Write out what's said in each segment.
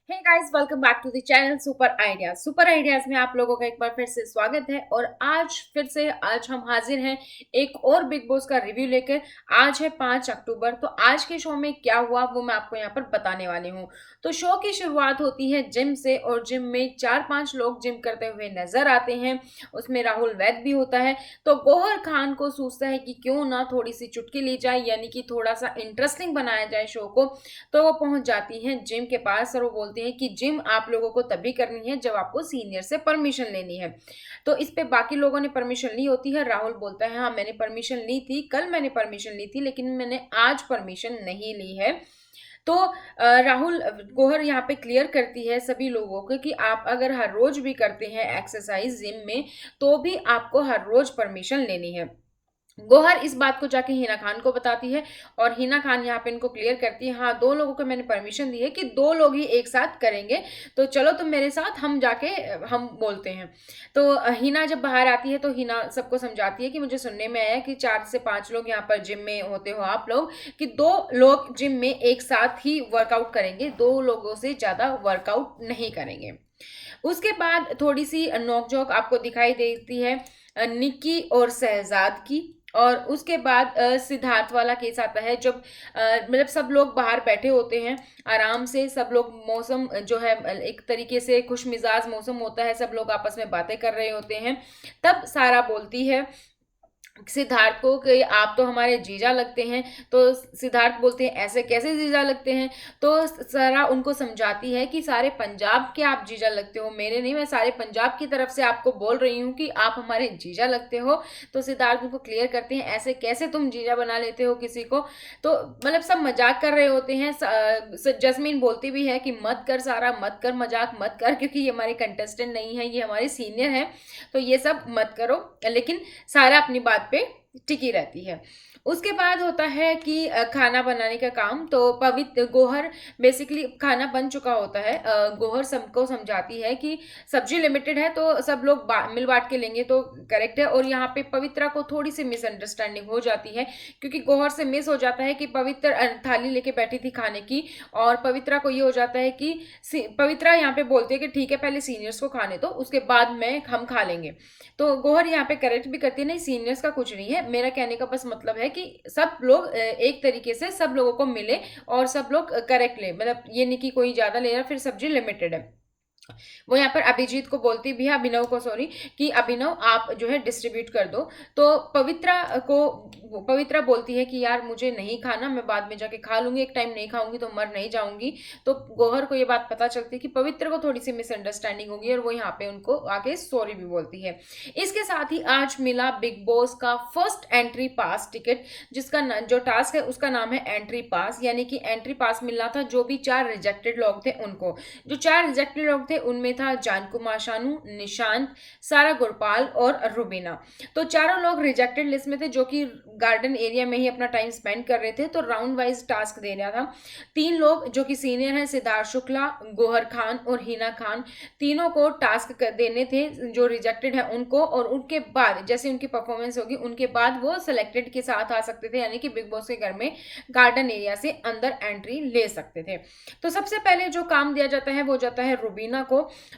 Hey guys, welcome back to the channel super ideas में आप लोगों का एक बार फिर से स्वागत है। और आज हम हाजिर हैं एक और बिग बॉस का रिव्यू लेकर। आज है 5 अक्टूबर। तो आज के शो में क्या हुआ वो मैं आपको यहाँ पर बताने वाली हूँ। तो शो की शुरुआत होती है जिम से, और जिम में 4-5 लोग जिम करते हुए नजर आते हैं। उसमें राहुल वैद भी होता है। तो गौहर खान को सोचता है कि क्यों ना थोड़ी सी चुटकी ली जाए, यानी कि थोड़ा सा इंटरेस्टिंग बनाया जाए शो को। तो वो पहुंच जाती हैं जिम के पास और वो बोलती हैं कि जिम आप लोगों को तभी करनी है जब आपको सीनियर से परमिशन लेनी है। तो इस पे बाकी लोगों ने परमिशन ली होती है। राहुल बोलता है हाँ मैंने परमिशन ली थी, कल मैंने परमिशन ली थी, लेकिन मैंने आज परमिशन नहीं ली है। तो राहुल गौहर यहाँ पे क्लियर करती है सभी लोगों को कि आप अगर हर रोज भी करते हैं एक्सरसाइज जिम में, तो भी आपको हर रोज परमिशन लेनी है। गौहर इस बात को जाके हिना खान को बताती है, और हिना खान यहाँ पे इनको क्लियर करती है हाँ 2 लोगों को मैंने परमिशन दी है कि 2 लोग ही एक साथ करेंगे, तो चलो तुम मेरे साथ, हम जाके हम बोलते हैं। तो हिना जब बाहर आती है तो हिना सबको समझाती है कि मुझे सुनने में आया कि 4 से 5 लोग यहाँ पर जिम में होते हो आप लोग, कि 2 लोग जिम में एक साथ ही वर्कआउट करेंगे, 2 लोगों से ज्यादा वर्कआउट नहीं करेंगे। उसके बाद थोड़ी सी नोकझोंक आपको दिखाई देती है निक्की और शहजाद की। और उसके बाद सिद्धार्थ वाला केस आता है जब मतलब सब लोग बाहर बैठे होते हैं आराम से, सब लोग, मौसम जो है एक तरीके से खुश मिजाज मौसम होता है, सब लोग आपस में बातें कर रहे होते हैं। तब सारा बोलती है सिद्धार्थ को कि आप तो हमारे जीजा लगते हैं। तो सिद्धार्थ बोलते हैं ऐसे कैसे जीजा लगते हैं। तो सारा उनको समझाती है कि सारे पंजाब के आप जीजा लगते हो, मेरे नहीं, मैं सारे पंजाब की तरफ से आपको बोल रही हूँ कि आप हमारे जीजा लगते हो। तो सिद्धार्थ उनको क्लियर करते हैं ऐसे कैसे तुम जीजा बना लेते हो किसी को। तो मतलब सब मजाक कर रहे होते हैं। जस्मीन बोलती भी है कि मत कर सारा, मत कर मजाक, मत कर, क्योंकि ये हमारे कंटेस्टेंट नहीं है, ये हमारे सीनियर है, तो ये सब मत करो। लेकिन सारा अपनी बात पे टिकी रहती है। उसके बाद होता है कि खाना बनाने का काम। तो पवित्र गौहर बेसिकली खाना बन चुका होता है। गौहर सबको समझाती है कि सब्जी लिमिटेड है तो सब लोग मिल बांट के लेंगे तो करेक्ट है। और यहाँ पे पवित्रा को थोड़ी सी मिसअंडरस्टैंडिंग हो जाती है, क्योंकि गौहर से मिस हो जाता है कि पवित्र थाली लेके बैठी थी खाने की, और पवित्रा को ये हो जाता है कि पवित्रा यहाँ पे बोलती है कि ठीक है पहले सीनियर्स को खाने दो, उसके बाद में हम खा लेंगे। तो गौहर यहाँ पे करेक्ट भी करती है, नहीं सीनियर्स का कुछ नहीं है, मेरा कहने का बस मतलब है कि सब लोग एक तरीके से सब लोगों को मिले और सब लोग करेक्ट ले, मतलब ये नहीं कि कोई ज्यादा ले रहा फिर सब्जी लिमिटेड है। वो यहाँ पर अभिजीत को बोलती भी है, अभिनव को सॉरी, कि अभिनव आप जो है डिस्ट्रीब्यूट कर दो। तो पवित्रा बोलती है कि यार मुझे नहीं खाना, मैं बाद में जाके खा लूंगी, एक टाइम नहीं खाऊंगी तो मर नहीं जाऊंगी। तो गौहर को ये बात पता चलती है कि पवित्र को थोड़ी सी मिसअंडरस्टैंडिंग होगी, और वो यहाँ पे उनको आके सॉरी भी बोलती है। इसके साथ ही आज मिला बिग बॉस का फर्स्ट एंट्री पास टिकट, जो टास्क है उसका नाम है एंट्री पास, यानी कि एंट्री पास मिलना था जो भी 4 रिजेक्टेड लोग थे उनको। जो 4 रिजेक्टेड लोग थे उनमें था जान कुमार शानू, निशांत, सारा गुरपाल और रुबीना। तो चारों लोग रिजेक्टेड लिस्ट में थे, जो कि गार्डन एरिया में ही अपना टाइम स्पेंड कर रहे थे। तो राउंड वाइज टास्क दे रहा था। 3 लोग जो कि सीनियर हैं, सिद्धार्थ शुक्ला, गौहर खान और हिना खान, तीनों को टास्क देने थे जो रिजेक्टेड है उनको, और उनके बाद जैसे उनकी परफॉर्मेंस होगी उनके बाद वो सिलेक्टेड के साथ आ सकते थे, यानी कि बिग बॉस के घर में गार्डन एरिया से अंदर एंट्री ले सकते थे। तो सबसे पहले जो काम दिया जाता है वो जाता है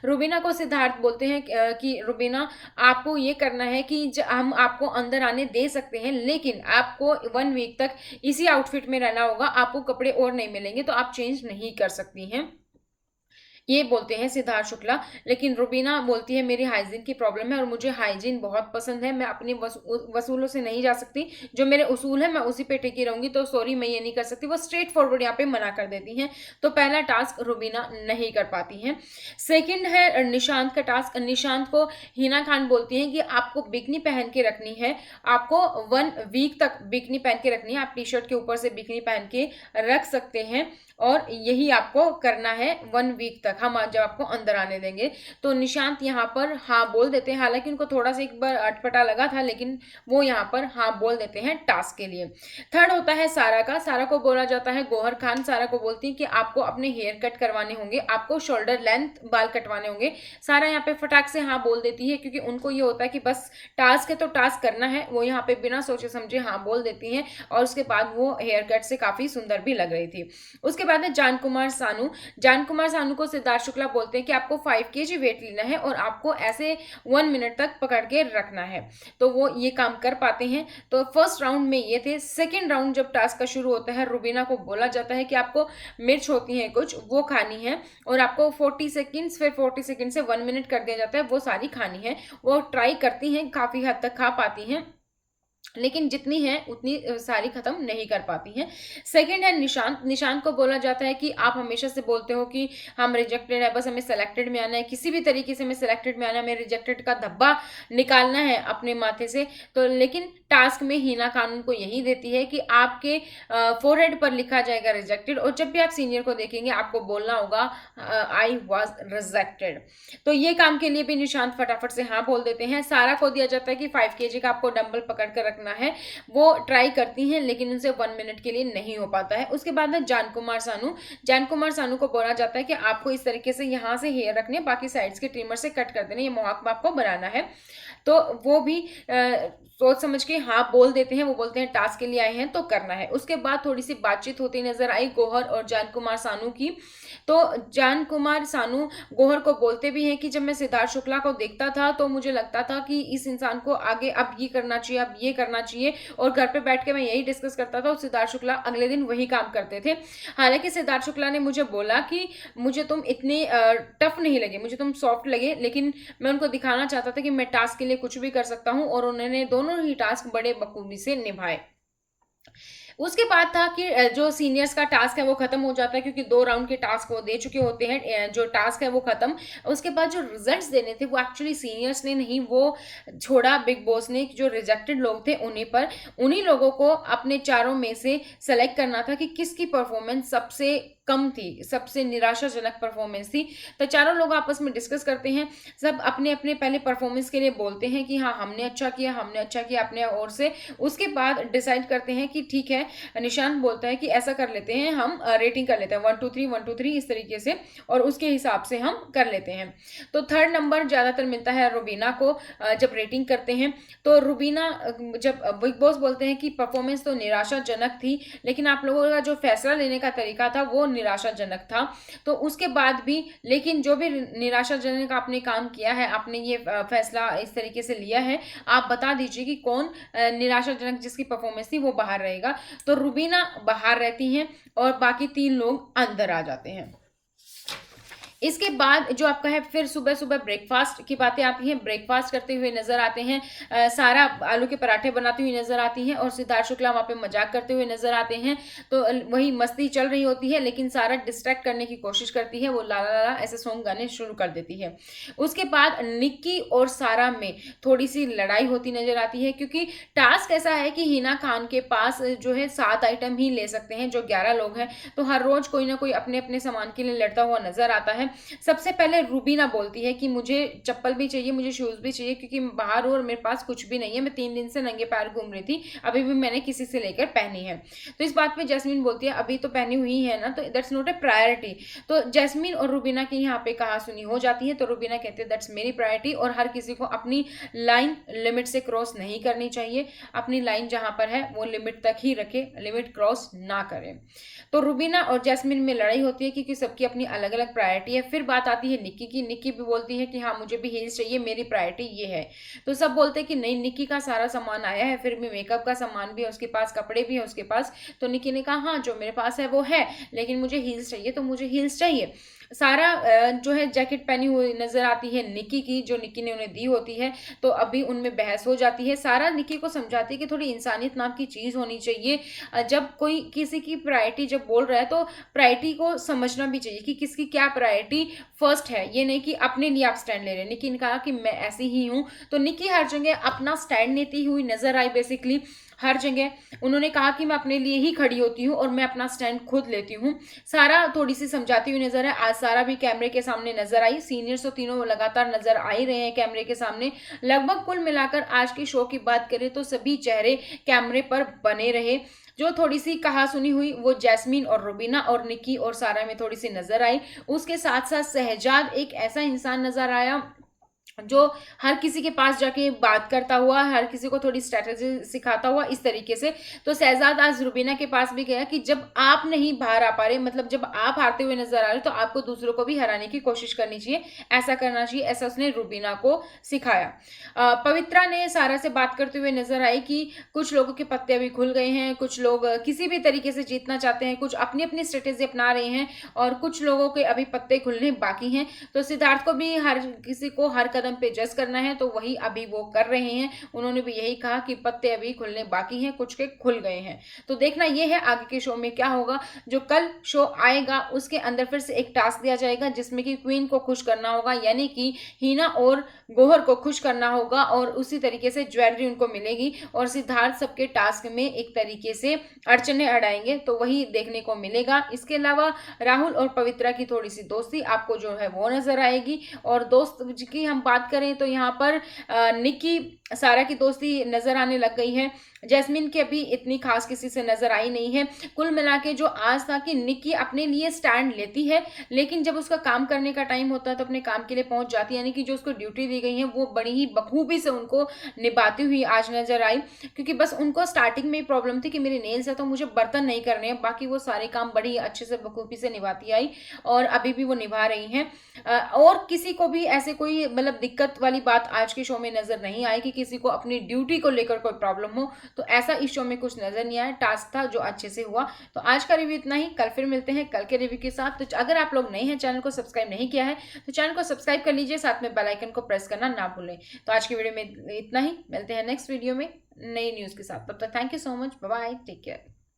रुबीना को सिद्धार्थ बोलते हैं कि रुबीना आपको ये करना है कि हम आपको अंदर आने दे सकते हैं, लेकिन आपको 1 वीक तक इसी आउटफिट में रहना होगा, आपको कपड़े और नहीं मिलेंगे, तो आप चेंज नहीं कर सकती हैं, ये बोलते हैं सिद्धार्थ शुक्ला। लेकिन रुबीना बोलती है मेरी हाइजीन की प्रॉब्लम है और मुझे हाइजीन बहुत पसंद है, मैं अपनी वसूलों से नहीं जा सकती, जो मेरे उसूल है मैं उसी पे टिकी रहूंगी, तो सॉरी मैं ये नहीं कर सकती। वो स्ट्रेट फॉरवर्ड यहाँ पे मना कर देती हैं। तो पहला टास्क रुबीना नहीं कर पाती हैं। सेकंड है निशांत का टास्क। निशांत को हिना खान बोलती हैं कि आपको बिकनी पहन के रखनी है, आपको 1 वीक तक बिकनी पहन के रखनी है, आप टी शर्ट के ऊपर से बिकनी पहन के रख सकते हैं, और यही आपको करना है 1 वीक तक। तक, हम जब आपको अंदर आने देंगे। तो निशांत यहाँ पर हाँ बोल देते हैं, हालांकि उनको थोड़ा सा एक बार अटपटा लगा था, लेकिन वो यहाँ पर हाँ बोल देते हैं टास्क के लिए। थर्ड होता है सारा का। सारा को बोला जाता है गौहर खान। सारा को बोलती है कि आपको अपने हेयर कट करवाने होंगे, आपको शोल्डर लेंथ बाल कटवाने होंगे। सारा यहाँ पे फटाक से हाँ बोल देती है, क्योंकि उनको ये होता है कि बस टास्क है तो टास्क करना है। वो यहाँ पे बिना सोचे समझे हाँ बोल देती हैं, और उसके बाद वो हेयर कट से काफी सुंदर भी लग रही थी। उसके बाद है जान कुमार सानू। जान कुमार सानू को सिद्धार्थ शुक्ला बोलते हैं कि आपको 5 kg वेट लेना है और आपको ऐसे 1 मिनट तक पकड़ के रखना है। तो वो ये काम कर पाते हैं। तो फर्स्ट राउंड में ये थे। सेकेंड राउंड जब टास्क का शुरू होता है, रुबीना को बोला जाता है कि आपको मिर्च होती है कुछ, वो खानी है, और आपको 40 सेकेंड्स, फिर 40 सेकेंड से 1 मिनट कर दिया जाता है, वो सारी खानी है। वो ट्राई करती हैं, काफी हद तक खा पाती हैं, लेकिन जितनी है उतनी सारी खत्म नहीं कर पाती हैं। सेकंड है निशांत। निशांत को बोला जाता है कि आप हमेशा से बोलते हो कि हम रिजेक्टेड है, बस हमें सेलेक्टेड में आना है, किसी भी तरीके से हमें सेलेक्टेड में आना है, हमें रिजेक्टेड का धब्बा निकालना है अपने माथे से। तो लेकिन टास्क में हीना खान को यही देती है कि आपके फोरहेड पर लिखा जाएगा रिजेक्टेड, और जब भी आप सीनियर को देखेंगे आपको बोलना होगा आई वॉज रिजेक्टेड। तो ये काम के लिए भी निशांत फटाफट से हाँ बोल देते हैं। सारा को दिया जाता है कि 5 kg का आपको डंबल पकड़ कर रखना है। वो ट्राई करती हैं, लेकिन उनसे 1 मिनट के लिए नहीं हो पाता है। उसके बाद है जान कुमार सानू। जान कुमार सानू को बोला जाता है कि आपको इस तरीके से यहाँ से हेयर रखने, बाकी साइड्स के ट्रिमर से कट कर देने, ये मोहक आपको बनाना है। तो वो भी सोच समझ के हाँ बोल देते हैं। वो बोलते हैं टास्क के लिए आए हैं तो करना है। उसके बाद थोड़ी सी बातचीत होती नजर आई गौहर और जान कुमार सानू की। तो जान कुमार सानू गौहर को बोलते भी हैं कि जब मैं सिद्धार्थ शुक्ला को देखता था तो मुझे लगता था कि इस इंसान को आगे अब ये करना चाहिए, अब ये करना चाहिए, और घर पे बैठ के मैं यही डिस्कस करता था, और सिद्धार्थ शुक्ला अगले दिन वही काम करते थे। हालांकि सिद्धार्थ शुक्ला ने मुझे बोला कि मुझे तुम इतने टफ नहीं लगे, मुझे तुम सॉफ्ट लगे, लेकिन मैं उनको दिखाना चाहता था कि मैं टास्क के लिए कुछ भी कर सकता हूं, और उन्होंने दोनों ही टास्क बड़े बखूबी से निभाए। उसके बाद था कि जो सीनियर्स का टास्क है वो खत्म हो जाता है, क्योंकि 2 राउंड के टास्क वो दे चुके होते हैं, जो टास्क है वो खत्म। उसके बाद जो रिजल्ट्स देने थे वो एक्चुअली सीनियर्स ने नहीं, वो छोड़ा बिग बॉस ने, जो रिजेक्टेड लोग थे उन्हीं पर। उन्हीं लोगों को अपने चारों में से सेलेक्ट करना था कि किसकी परफॉर्मेंस सबसे कम थी, सबसे निराशाजनक परफॉर्मेंस थी। तो चारों लोग आपस में डिस्कस करते हैं, सब अपने अपने पहले परफॉर्मेंस के लिए बोलते हैं कि हाँ हमने अच्छा किया, हमने अच्छा किया अपने ओर से। उसके बाद डिसाइड करते हैं कि ठीक है, निशांत बोलता है कि ऐसा कर लेते हैं, हम रेटिंग कर लेते हैं 1 2 3 1 2 3 इस तरीके से, और उसके हिसाब से हम कर लेते हैं। तो थर्ड नंबर ज्यादातर मिलता है रुबीना को जब रेटिंग करते हैं। तो रुबीना जब बिग बॉस बोलते हैं कि परफॉर्मेंस तो निराशाजनक थी, लेकिन आप लोगों का जो फैसला लेने का तरीका था वो निराशाजनक था। तो उसके बाद भी, लेकिन जो भी निराशाजनक आपने काम किया है, आपने ये फैसला इस तरीके से लिया है, आप बता दीजिए कि कौन निराशाजनक जिसकी परफॉर्मेंस थी वो बाहर रहेगा। तो रुबीना बाहर रहती हैं और बाकी 3 लोग अंदर आ जाते हैं। इसके बाद जो आपका है, फिर सुबह सुबह ब्रेकफास्ट की बातें आती हैं। ब्रेकफास्ट करते हुए नजर आते हैं सारा आलू के पराठे बनाती हुई नजर आती हैं, और सिद्धार्थ शुक्ला वहां पे मजाक करते हुए नजर आते हैं। तो वही मस्ती चल रही होती है, लेकिन सारा डिस्ट्रैक्ट करने की कोशिश करती है, वो ला ला ला ऐसे सॉन्ग गाने शुरू कर देती है। उसके बाद निक्की और सारा में थोड़ी सी लड़ाई होती नजर आती है, क्योंकि टास्क ऐसा है कि हिना खान के पास जो है 7 आइटम ही ले सकते हैं, जो 11 लोग हैं। तो हर रोज कोई ना कोई अपने अपने सामान के लिए लड़ता हुआ नजर आता है। सबसे पहले रुबीना बोलती है कि मुझे चप्पल भी चाहिए, मुझे शूज भी चाहिए, क्योंकि बाहर हूं और मेरे पास कुछ भी नहीं है, मैं 3 दिन से नंगे पैर घूम रही थी, अभी भी मैंने किसी से लेकर पहनी है। तो इस बात पे जैस्मीन बोलती है अभी तो पहनी हुई है ना, तो दैट्स नॉट ए प्रायोरिटी। तो जैस्मीन और रुबीना की यहाँ पे कहा सुनी हो जाती है। तो रुबीना कहती है दैट्स मेरी प्रायोरिटी, और हर किसी को अपनी लाइन लिमिट से क्रॉस नहीं करनी चाहिए, अपनी लाइन जहां पर है वो लिमिट तक ही रखे, लिमिट क्रॉस ना करें। तो रुबीना और जैस्मीन में लड़ाई होती है, क्योंकि सबकी अपनी अलग अलग प्रायोरिटी है। फिर बात आती है निक्की की। निक्की भी बोलती है कि हाँ मुझे भी हील्स चाहिए, मेरी प्रायोरिटी ये है। तो सब बोलते हैं कि नहीं, निक्की का सारा सामान आया है, फिर भी मेकअप का सामान भी है उसके पास, कपड़े भी है उसके पास। तो निक्की ने कहा हाँ जो मेरे पास है वो है, लेकिन मुझे हील्स चाहिए, तो मुझे हील्स चाहिए। सारा जो है जैकेट पहनी हुई नजर आती है निक्की की, जो निक्की ने उन्हें दी होती है। तो अभी उनमें बहस हो जाती है। सारा निक्की को समझाती है कि थोड़ी इंसानियत नाम की चीज होनी चाहिए, जब कोई किसी की प्रायोरिटी जब बोल रहा है तो प्रायोरिटी को समझना भी चाहिए कि किसकी क्या प्रायोरिटी फर्स्ट है। ये नहीं कि अपने लिए आप स्टैंड ले रहे हैं। निक्की ने कहा कि मैं ऐसी ही हूं। तो निक्की हर जगह अपना स्टैंड लेती हुई नजर आई बेसिकली। हर जगह उन्होंने कहा कि मैं अपने लिए ही खड़ी होती हूँ और मैं अपना स्टैंड खुद लेती हूँ। सारा थोड़ी सी समझाती हुई नजर है। आज सारा भी कैमरे के सामने नजर आई। सीनियर्स तो तीनों लगातार नजर आ ही रहे हैं कैमरे के सामने। लगभग कुल मिलाकर आज के शो की बात करें तो सभी चेहरे कैमरे पर बने रहे। जो थोड़ी सी कहा सुनी हुई वो जैस्मीन और रुबीना और निकी और सारा में थोड़ी सी नजर आई। उसके साथ साथ शहजाद एक ऐसा इंसान नजर आया जो हर किसी के पास जाके बात करता हुआ, हर किसी को थोड़ी स्ट्रेटेजी सिखाता हुआ, इस तरीके से। तो शहजाद आज रुबीना के पास भी गया कि जब आप नहीं बाहर आ पा रहे, मतलब जब आप हारते हुए नजर आ रहे तो आपको दूसरों को भी हराने की कोशिश करनी चाहिए, ऐसा करना चाहिए, ऐसा उसने रुबीना को सिखाया। पवित्रा ने सारा से बात करते हुए नजर आई कि कुछ लोगों के पत्ते अभी खुल गए हैं, कुछ लोग किसी भी तरीके से जीतना चाहते हैं, कुछ अपनी अपनी स्ट्रेटेजी अपना रहे हैं और कुछ लोगों के अभी पत्ते खुलने बाकी हैं। तो सिद्धार्थ को भी हर किसी को हर कदम पे जज करना है, तो वही अभी वो कर रहे हैं। उन्होंने भी यही कहा कि पत्ते अभी खुलने बाकी हैं, कुछ के खुल गए हैं। तो देखना ये है आगे के शो में क्या होगा। जो कल शो आएगा उसके अंदर फिर से एक टास्क दिया जाएगा जिसमें कि क्वीन को खुश करना होगा, यानी कि हीना और गोहर को खुश करना होगा और उसी तरीके से ज्वेलरी उनको मिलेगी और सिद्धार्थ सबके टास्क में एक तरीके से अड़चने अड़ाएंगे, तो वही देखने को मिलेगा। इसके अलावा राहुल और पवित्रा की थोड़ी सी दोस्ती आपको जो है वो नजर आएगी। और दोस्त की हम बात करें तो यहाँ पर निक्की सारा की दोस्ती नजर आने लग गई है। जैस्मीन की अभी इतनी खास किसी से नजर आई नहीं है। कुल मिला के जो आज था कि निक्की अपने लिए स्टैंड लेती है, लेकिन जब उसका काम करने का टाइम होता है तो अपने काम के लिए पहुंच जाती है, यानी कि जो उसको ड्यूटी दी गई है वो बड़ी ही बखूबी से उनको निभाती हुई आज नजर आई। क्योंकि बस उनको स्टार्टिंग में ही प्रॉब्लम थी कि मेरे नेल्स है तो मुझे बर्तन नहीं करने हैं, बाकी वो सारे काम बड़ी अच्छे से बखूबी से निभाती आई और अभी भी वो निभा रही हैं। और किसी को भी ऐसे कोई मतलब दिक्कत वाली बात आज के शो में नजर नहीं आई कि किसी को अपनी ड्यूटी को लेकर कोई प्रॉब्लम हो, तो ऐसा इस शो में कुछ नजर नहीं आया। टास्क था जो अच्छे से हुआ। तो आज का रिव्यू इतना ही। कल फिर मिलते हैं कल के रिव्यू के साथ। तो अगर आप लोग नए हैं, चैनल को सब्सक्राइब नहीं किया है तो चैनल को सब्सक्राइब कर लीजिए, साथ में बेल आइकन को प्रेस करना ना भूलें। तो आज की वीडियो में इतना ही। मिलते हैं नेक्स्ट वीडियो में नई न्यूज के साथ। तब तक thank you so much, bye bye, take care.